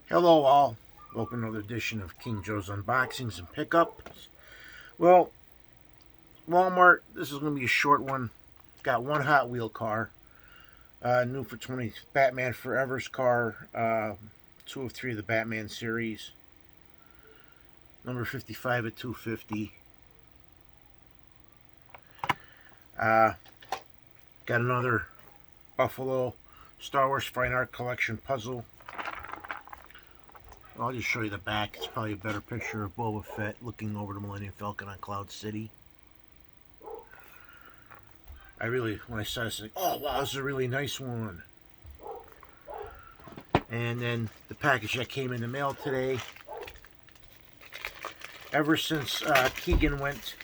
Hello, all. Welcome to another edition of King Joe's Unboxings and Pickups. Well, Walmart, this is going to be a short one. Got one Hot Wheel car, new for 20, Batman Forever's car, two of three of the Batman series, number 55 at 250. Uh, got another Buffalo Star Wars Fine Art Collection puzzle. I'll just show you the back. It's probably a better picture of Boba Fett looking over the Millennium Falcon on Cloud City. When I saw this, like, oh wow, this is a really nice one. And then the package that came in the mail today. Ever since Keegan went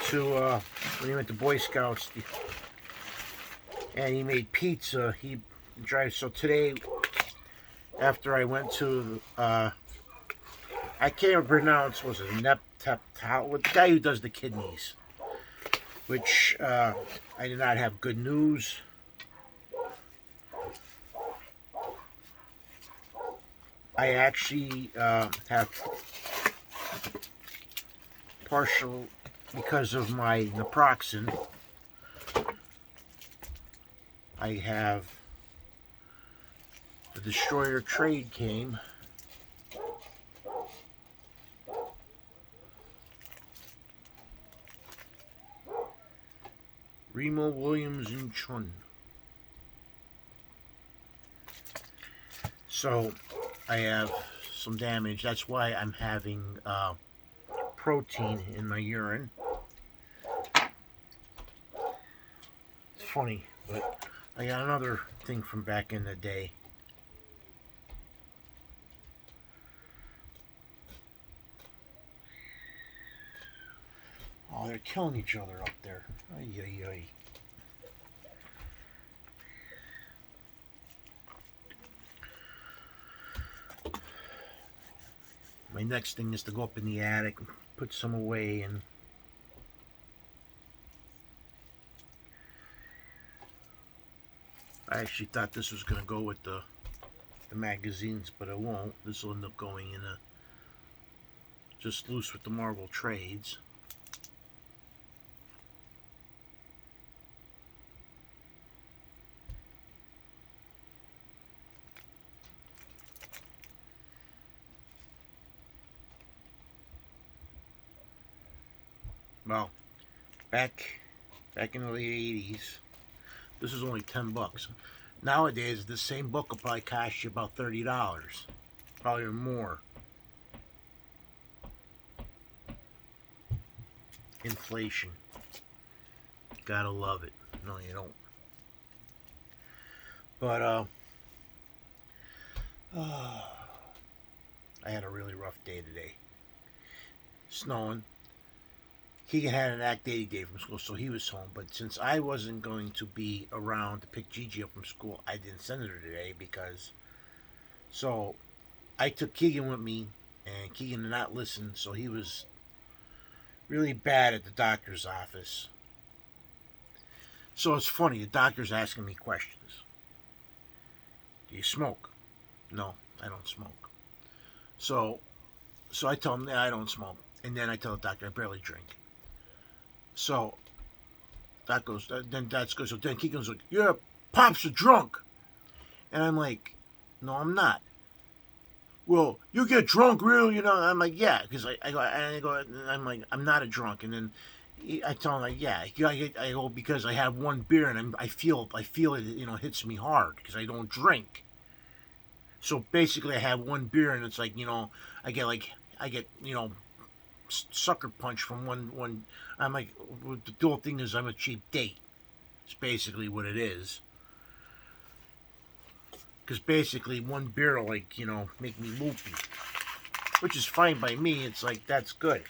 to, when he went to Boy Scouts, and he made pizza, he drives. So today, after I went to, I can't even pronounce, was it Nepteptal, the guy who does the kidneys, which I did not have good news. I actually have partial, because of my naproxen, I have the Destroyer trade came. Remo Williams and Chun. So I have some damage. That's why I'm having protein in my urine. It's funny, but I got another thing from back in the day. Oh, they're killing each other up there. Ay, ay, ay. My next thing is to go up in the attic and put some away, and I actually thought this was going to go with the magazines, but it won't. This will end up going in a just loose with the Marvel trades. Well, back in the late 80s, this was only $10. Nowadays, the same book will probably cost you about $30, probably more. Inflation, gotta love it. No, you don't. But I had a really rough day today. Snowing. Keegan had an act 80 day from school, so he was home. But since I wasn't going to be around to pick Gigi up from school, I didn't send her today because. So I took Keegan with me, and Keegan did not listen, so he was really bad at the doctor's office. So it's funny, the doctor's asking me questions. Do you smoke? No, I don't smoke. So I tell him that I don't smoke. And then I tell the doctor I barely drink. So that goes, then that's good. So then Keegan's like, yeah, Pops are drunk. And I'm like, no, I'm not. Well, you get drunk, really? I'm like, yeah, because I'm like, I'm not a drunk. And then I tell him, like, yeah, I go, because I have one beer and I feel it, hits me hard because I don't drink. So basically, I have one beer and it's like, I get sucker punch from one. I'm like, the whole thing is I'm a cheap date. It's basically what it is. Because basically, one beer will, make me loopy. Which is fine by me. It's like, that's good.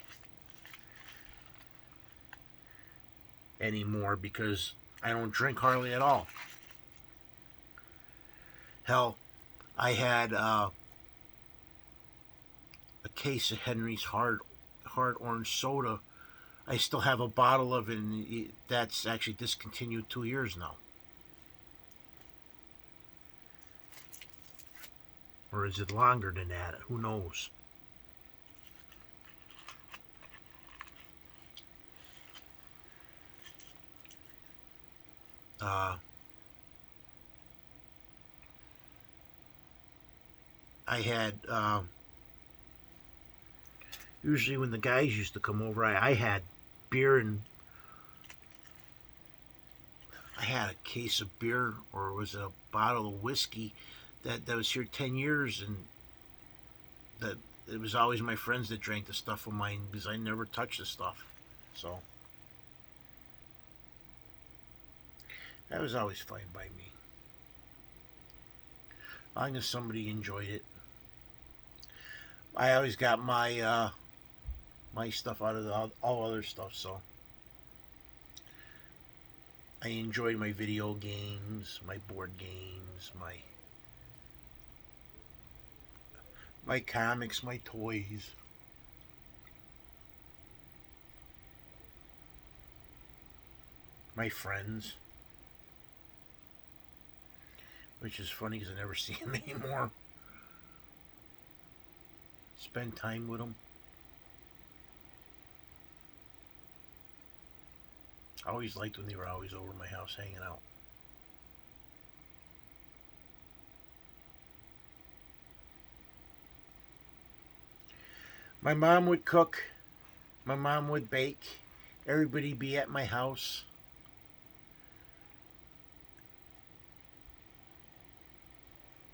Anymore, because I don't drink hardly at all. Hell, I had a case of Henry's hard orange soda. I still have a bottle of it, and that's actually discontinued 2 years now. Or is it longer than that? Who knows? I had usually when the guys used to come over, I had beer, and I had a case of beer, or it was a bottle of whiskey that was here 10 years, and that it was always my friends that drank the stuff of mine because I never touched the stuff. So that was always fine by me. As long as somebody enjoyed it. I always got my my stuff out of all other stuff, so I enjoyed my video games, my board games, my comics, my toys. My friends. Which is funny because I never see them anymore. Spend time with them. I always liked when they were always over at my house hanging out. My mom would cook. My mom would bake. Everybody be at my house.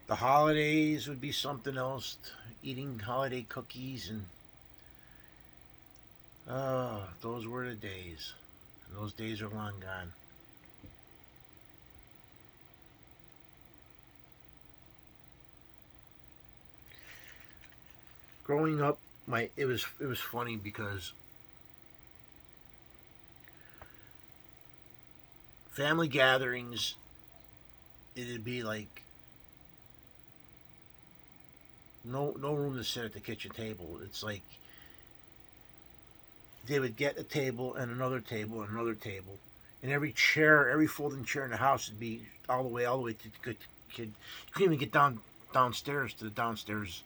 The holidays would be something else. Eating holiday cookies, and those were the days. And those days are long gone. Growing up, it was funny because family gatherings, it'd be like no room to sit at the kitchen table. It's like they would get a table and another table and another table, and every chair, every folding chair in the house would be all the way to the good kid. You couldn't even get downstairs to the downstairs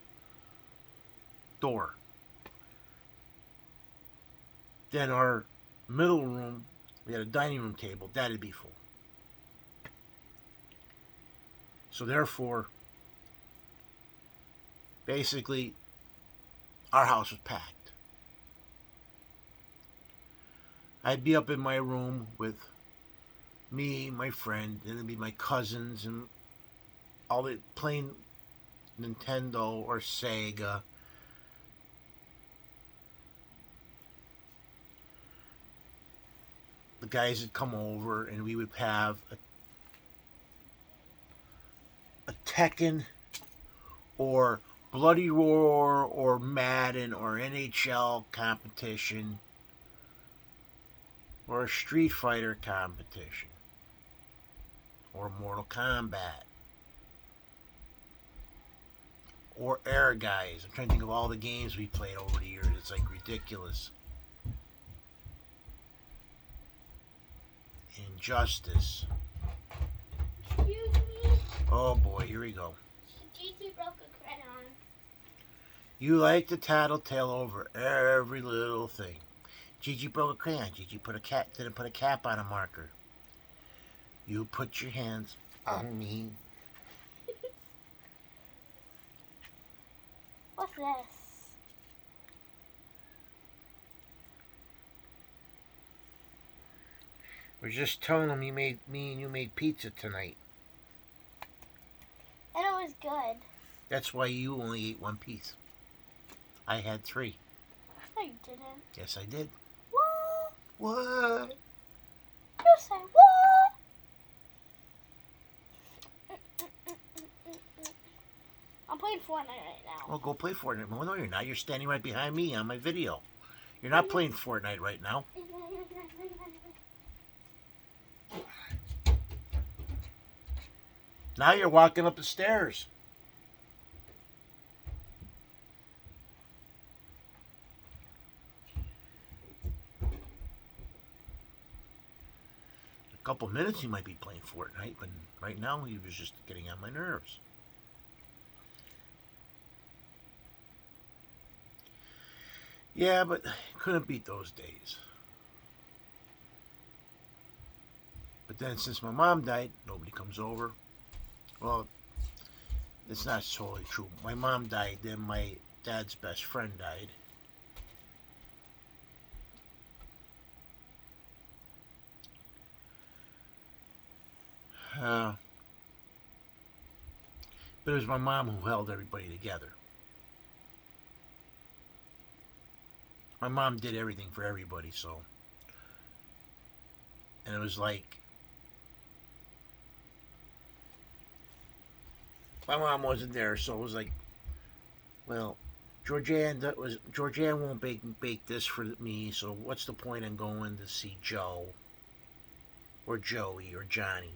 door. Then our middle room, we had a dining room table. That'd be full. So therefore, basically, our house was packed. I'd be up in my room with me, my friend, and it'd be my cousins, and all the playing Nintendo or Sega. The guys would come over, and we would have a Tekken or Bloody Roar or Madden or NHL competition or a Street Fighter competition or Mortal Kombat or Air Guys. I'm trying to think of all the games we played over the years. It's like ridiculous. Injustice. Excuse me? Oh boy, here we go. Gigi broke a crayon. You like to tattletale over every little thing. Gigi broke a crayon. Gigi didn't put a cap on a marker. You put your hands on me. What's this? We're just telling them me and you made pizza tonight. And it was good. That's why you only ate one piece. I had 3. No, you didn't. Yes, I did. What? What? You say what? I'm playing Fortnite right now. Well, go play Fortnite. Well, no, you're not. You're standing right behind me on my video. You're not playing Fortnite right now. Now you're walking up the stairs. A couple minutes he might be playing Fortnite, but right now he was just getting on my nerves. Yeah, but couldn't beat those days. But then since my mom died, nobody comes over. Well, it's not totally true. My mom died, then my dad's best friend died. Uh, but it was my mom who held everybody together. My mom did everything for everybody, so. And it was like, my mom wasn't there, so it was like, well, Georgianne won't bake this for me, so what's the point in going to see Joe or Joey or Johnny?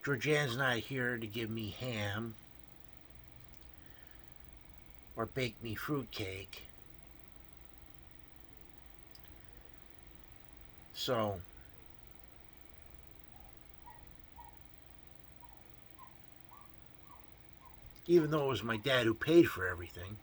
Georgianne's not here to give me ham or bake me fruitcake. So even though it was my dad who paid for everything,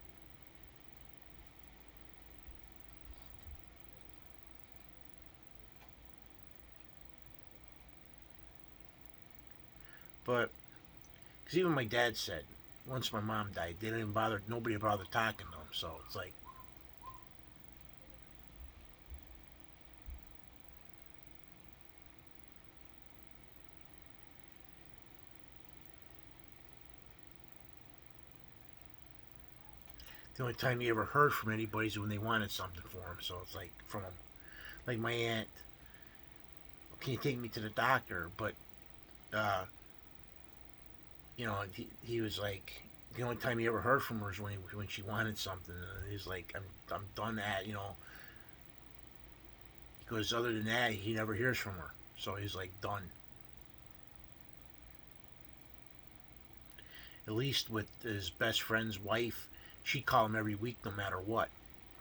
but because even my dad said once my mom died, they didn't even bother. Nobody bothered talking to him. So it's like, the only time you ever heard from anybody is when they wanted something for him. So it's like from him, like my aunt, can you take me to the doctor? But uh, he was like, the only time he ever heard from her was when she wanted something. And he's like, I'm done that. He goes, other than that, he never hears from her. So he's like done. At least with his best friend's wife, she called him every week, no matter what.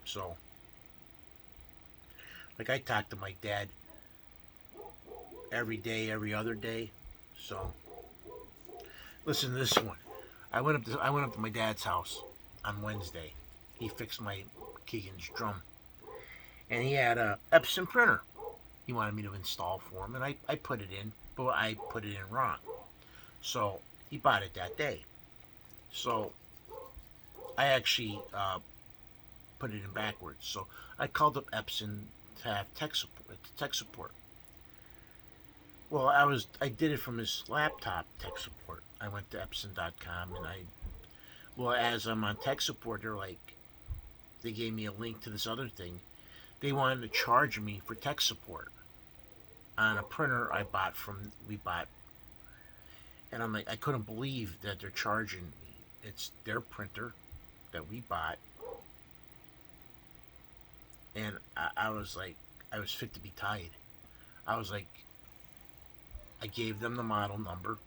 So, like I talk to my dad every day, every other day. So, listen to this one. I went up to my dad's house on Wednesday. He fixed my Keegan's drum, and he had a Epson printer. He wanted me to install for him, and I put it in, but I put it in wrong. So he bought it that day. So I actually put it in backwards. So I called up Epson to have tech support. Well, I did it from his laptop tech support. I went to Epson.com and as I'm on tech support, they gave me a link to this other thing. They wanted to charge me for tech support on a printer we bought, and I'm like, I couldn't believe that they're charging me. It's their printer that we bought, and I was like, I was fit to be tied. I was like, I gave them the model number.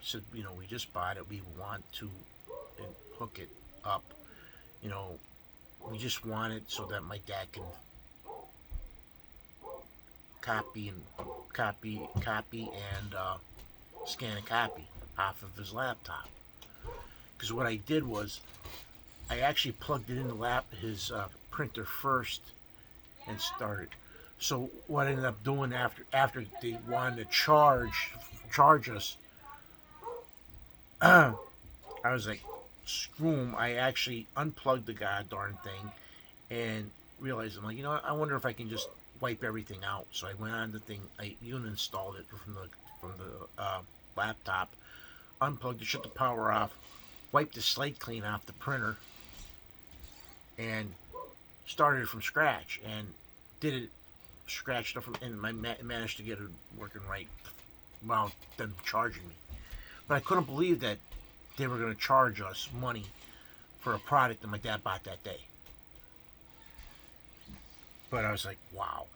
Said, we just bought it. We want to hook it up. You know, we just want it so that my dad can copy and scan a copy off of his laptop. Because what I did was, I actually plugged it into his printer first and started. So what I ended up doing after they wanted to charge us, I was like, screw 'em. I actually unplugged the goddamn thing and realized, I'm like, I wonder if I can just wipe everything out. So I went on the thing, I installed it from the laptop, unplugged it, shut the power off, wiped the slate clean off the printer, and started from scratch and did it scratched up and I managed to get it working right while them charging me. But I couldn't believe that they were going to charge us money for a product that my dad bought that day. But I was like, wow.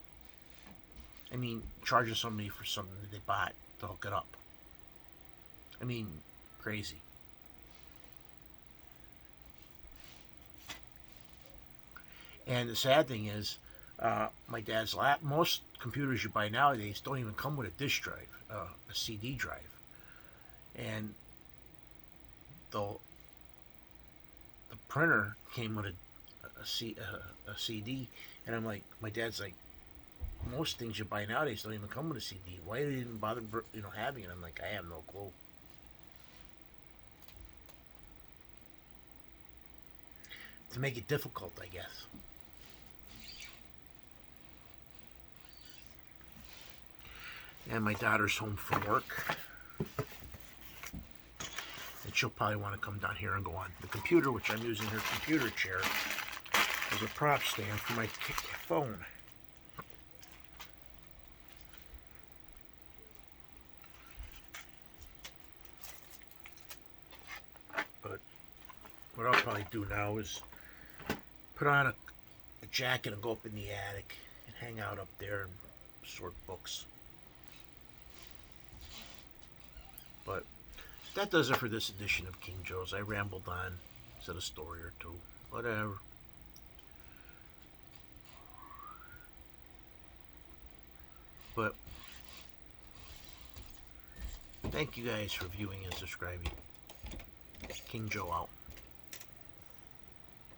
I mean, charging somebody for something that they bought to hook it up. I mean, crazy. And the sad thing is, my dad's most computers you buy nowadays don't even come with a disk drive, a CD drive. And the printer came with a CD, and I'm like, my dad's like, most things you buy nowadays don't even come with a CD. Why did you even bother, having it? I'm like, I have no clue. To make it difficult, I guess. And my daughter's home from work. And she'll probably want to come down here and go on the computer, which I'm using her computer chair as a prop stand for my phone. But what I'll probably do now is put on a jacket and go up in the attic and hang out up there and sort books. But that does it for this edition of King Joe's. I rambled on, said a story or two, whatever. But thank you guys for viewing and subscribing. King Joe out.